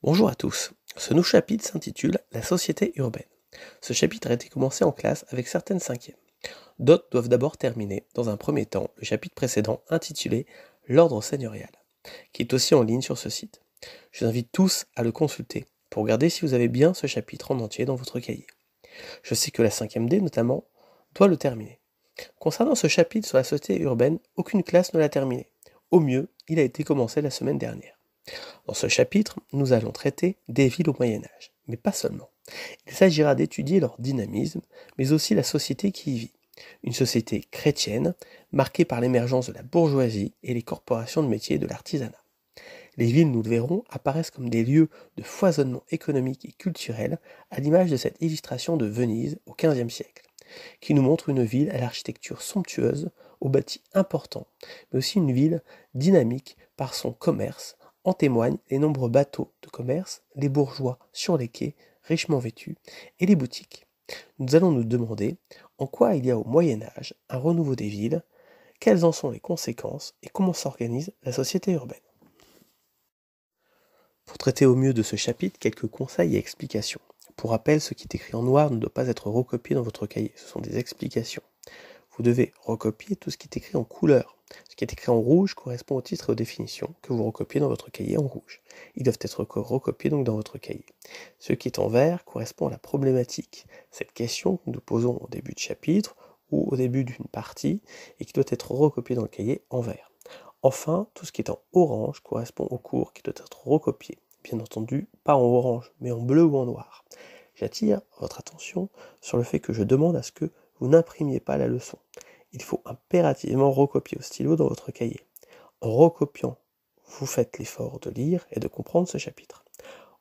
Bonjour à tous. Ce nouveau chapitre s'intitule La société urbaine. Ce chapitre a été commencé en classe avec certaines cinquièmes. D'autres doivent d'abord terminer, dans un premier temps, le chapitre précédent intitulé L'ordre seigneurial, qui est aussi en ligne sur ce site. Je vous invite tous à le consulter pour regarder si vous avez bien ce chapitre en entier dans votre cahier. Je sais que la 5e D, notamment, doit le terminer. Concernant ce chapitre sur la société urbaine, aucune classe ne l'a terminé. Au mieux, il a été commencé la semaine dernière. Dans ce chapitre, nous allons traiter des villes au Moyen Âge, mais pas seulement. Il s'agira d'étudier leur dynamisme, mais aussi la société qui y vit. Une société chrétienne, marquée par l'émergence de la bourgeoisie et les corporations de métiers et de l'artisanat. Les villes, nous le verrons, apparaissent comme des lieux de foisonnement économique et culturel, à l'image de cette illustration de Venise au XVe siècle, qui nous montre une ville à l'architecture somptueuse, aux bâtis importants, mais aussi une ville dynamique par son commerce. En témoignent les nombreux bateaux de commerce, les bourgeois sur les quais, richement vêtus, et les boutiques. Nous allons nous demander en quoi il y a au Moyen Âge un renouveau des villes, quelles en sont les conséquences et comment s'organise la société urbaine. Pour traiter au mieux de ce chapitre, quelques conseils et explications. Pour rappel, ce qui est écrit en noir ne doit pas être recopié dans votre cahier, ce sont des explications. Vous devez recopier tout ce qui est écrit en couleur. Ce qui est écrit en rouge correspond au titre et aux définitions que vous recopiez dans votre cahier en rouge. Ils doivent être recopiés donc dans votre cahier. Ce qui est en vert correspond à la problématique, cette question que nous posons au début de chapitre ou au début d'une partie et qui doit être recopiée dans le cahier en vert. Enfin, tout ce qui est en orange correspond au cours qui doit être recopié. Bien entendu, pas en orange, mais en bleu ou en noir. J'attire votre attention sur le fait que je demande à ce que vous n'imprimiez pas la leçon. Il faut impérativement recopier au stylo dans votre cahier. En recopiant, vous faites l'effort de lire et de comprendre ce chapitre.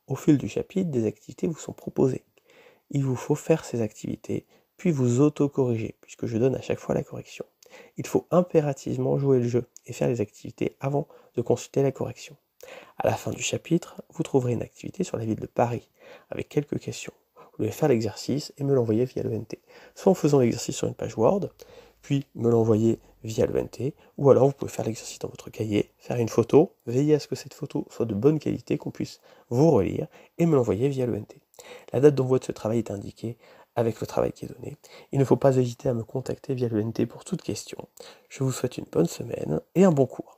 Au fil du chapitre, des activités vous sont proposées. Il vous faut faire ces activités, puis vous auto-corriger, puisque je donne à chaque fois la correction. Il faut impérativement jouer le jeu et faire les activités avant de consulter la correction. À la fin du chapitre, vous trouverez une activité sur la ville de Paris, avec quelques questions. Vous devez faire l'exercice et me l'envoyer via l'ENT. Soit en faisant l'exercice sur une page Word, puis me l'envoyer via l'ENT, ou alors vous pouvez faire l'exercice dans votre cahier, faire une photo, veiller à ce que cette photo soit de bonne qualité, qu'on puisse vous relire, et me l'envoyer via l'ENT. La date d'envoi de ce travail est indiquée avec le travail qui est donné. Il ne faut pas hésiter à me contacter via l'ENT pour toute question. Je vous souhaite une bonne semaine et un bon cours.